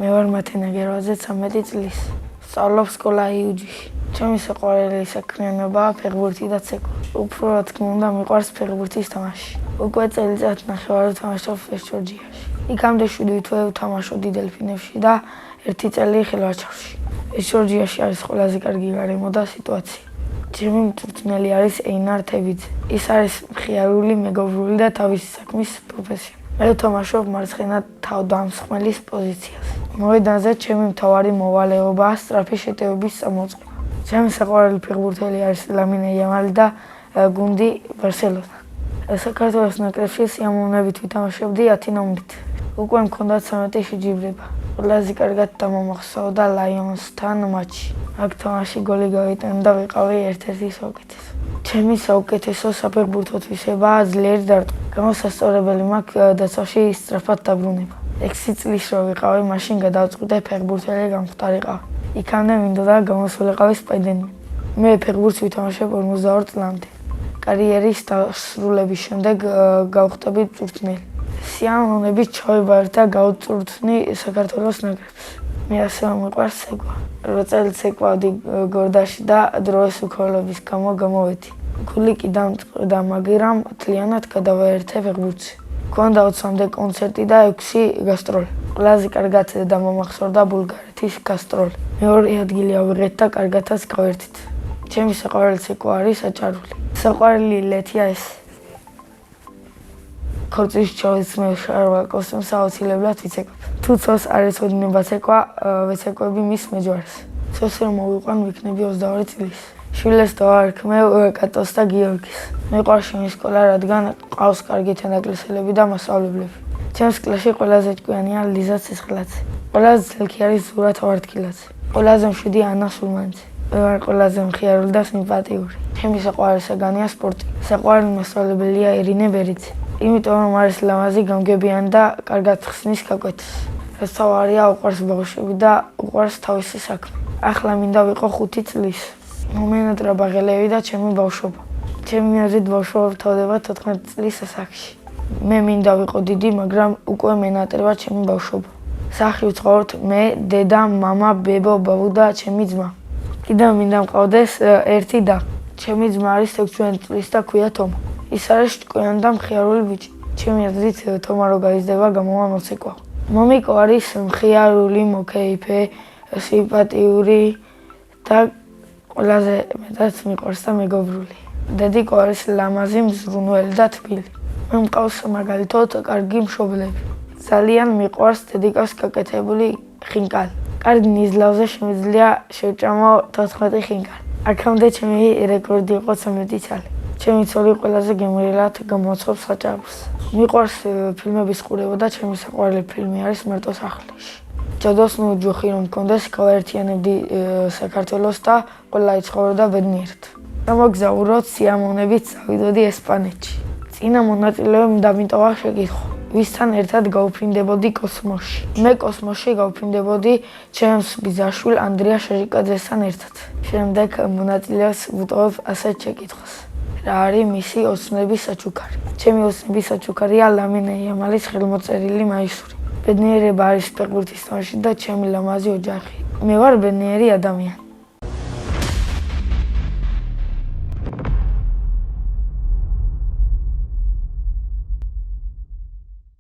მე ვარ მათენა გერვაძე 13 წლის. სწავლობ სკოლა იუჯიში. ჩემი საყვარელი საქმიანობაა ფეხბურთი და ცეკვა. უფრო რა თქმა უნდა მიყვარს ფეხბურთის თამაში. უკვე წელიწად ნახევარი ვთამაშობ ჟორჯიაში. იქამდე 7 თვე ვთამაშობდი დელფინებში და 1 წელი ხელვაჩავში. ჟორჯიაში არის ყველაზე კარგი გარემო და სიტუაცია. ჩემი მწვრთნელი არის ეინარ თებიძე. ის არის მხიარული, მეგობრული და თავისი საქმის პროფესიონალი. მე ვთამაშობ მარცხენა თავდამსხმელის პოზიციაზე. მოედანზე ჩემი მთავარი მოვალეობაა სწრაფი შეტევების წამოწყება. ჩემი საყვარელი ფეხბურთელი არის ლამინე იამალი და გუნდი ბარსელონა. საქართველოს ნაკრებში სიამოვნებით ვითამაშებდი 10 ნომრით. უკვე მქონდა 13 შეჯიბრება. ყველაზე კარგად დამამახსოვრდა ლაიონსთან მატჩი. აქ თამაში გოლი გავიტანე და ვიყავი ერთ-ერთი საუკეთესო. ჩემი საუკეთესო საფეხბურთო თვისებაა ძლიერი დარტყმა. გამოსასწორებელი მაქვს დაცვაში სწრაფად დაბრუნება. 6 წლის რო ვიყავი, მაშინ გადავწყვიტე ფეხბურთელი გამხდარიყავ. იქამდე მინდოდა გამოსულიყავი სპაიდერმენი. მე ფეხბურთს ვითამაშებ 42 წლამდე. კარიერის დასრულების შემდეგ გავხდები მწვრთნელი. სიამოვნებით ჩავიბარ და გავწვრთნი საქართველოს ნაკრებს. მე ასევე მიყვარს ცეკვა. 8 წელი ცეკვავდი გორდაში და დროის უქოლობის გამო გამოვედი. გული კი დამწყდა, მაგრამ მთლიანად გადავაერთე ფეხბურთში. მქონდა 20-მდე კონცერტი და 6 გასტროლი. ყველაზე კარგად დამამახსოვრდა ბულგარეთის გასტროლი. მეორე ადგილი ავიღეთ და კარგადაც გავერთით. ჩემი საყვარელი ცეკვა არის აჭარული. საყვარელი ლეთია ეს. ქორწილს ჩავეცმე შარვა კოსტუმს აუცილებლად ვიცეკვებ. თუ ცოს არ ეცოდინება ცეკვა, ვეცეკვები მის მეჯვარეს. ცოს რომ მოვიყვან, ვიქნები 22 წლის. შვილებს დავარქმევ კატოს და გიორგის. მიყვარს ჩემი სკოლა, რადგან ყავს კარგი თანაკლასელები და მასწავლებლები. ჩემს კლასში ყველაზე ჭკვიანია ლიზა ცეცხლაძე. ყველაზე ძელქი არის ზურა თვართქილაძე. ყველაზე მშვიდი ანა სულმანიძე. მე ვარ ყველაზე მხიარული და სიმპათიური. ჩემი საყვარელი საგანია სპორტი. საყვარელი მასწავლებელია ირინე ბერიძე. იმიტომ რომ არის ლამაზი, გამგებიანი და კარგად ხსნის გაკვეთს. რაც თავარია, უყვარს ბავშვები და უყვარს თავისი საქმე. ახლა მინდა ვიყო 5 წლის. მომენატრა ბაღელები და ჩემი ბავშვობა. ჩემი აზრით ბავშვობა ვრთავდება 14 წლის ასაკში. მე მინდა ვიყო დიდი, მაგრამ უკვე მენატრება ჩემი ბავშვობა. სახლში ვცხოვრობთ მე, დედა, მამა, ბებო, ბაბუ და ჩემი ძმა. კიდევ მინდა მყავდეს ერთი და. ჩემი ძმა არის 16 წლის და ქვია თომა. ის არის ჭკვიანი და მხიარული ბიჭი. ჩემი აზრით თომა რო გაიზრდება, გამოვა მოცეკვავ. მომიკო არის მხიარული, მოკეიფე, სიმპათიური და ყველაზე მეტად მიყვარს და მეგობრული. დედიკო არის ლამაზი, მზრუნველი და თბილი. მე მყავს მაგალითად კარგი მშობლები. ძალიან მიყვარს დედიკოს გაკეთებული ხინკალი. კარგი ნიზლავზე შემიძლია შევჭამო 14 ხინკალი. აქამდე ჩემი რეკორდი იყო 13 წელი. ჩემი ცოლი ყველაზე გემრიელად გამოაცხობს საჭარბს. მიყვარს ფილმების ყურება და ჩემი საყვარელი ფილმი არის მარტო სახლში. ჯადოს ნუჯუხი რომ მქონდეს, გავაერთიანებდი საქართველოს და ყველა იცხოვროდა ბედნიერად. გამოგზაუროთ სიამოვნებით წავიდოდი ესპანეთში. წინა მონაწილეობამ დამიტოვა შეკითხვა. ვისთან ერთად გავუფრინდებოდი კოსმოსში. მე კოსმოსში გავუფრინდებოდი ჩემს ბიძაშვილ ანდრია შაჟიკაძესთან ერთად. შემდეგ მონაწილეებს ვუტოვებ ასეთ შეკითხვას. რა არის მისი ოცნების საჩუქარი? ჩემი ოცნების საჩუქარია ლამინე იამალის ხელმოწერილი მაისური. ბედნიერება არის ფეხბურთის თამაში და ჩემი ლამაზი ოჯახი. მე ვარ ბედნიერი ადამიანი.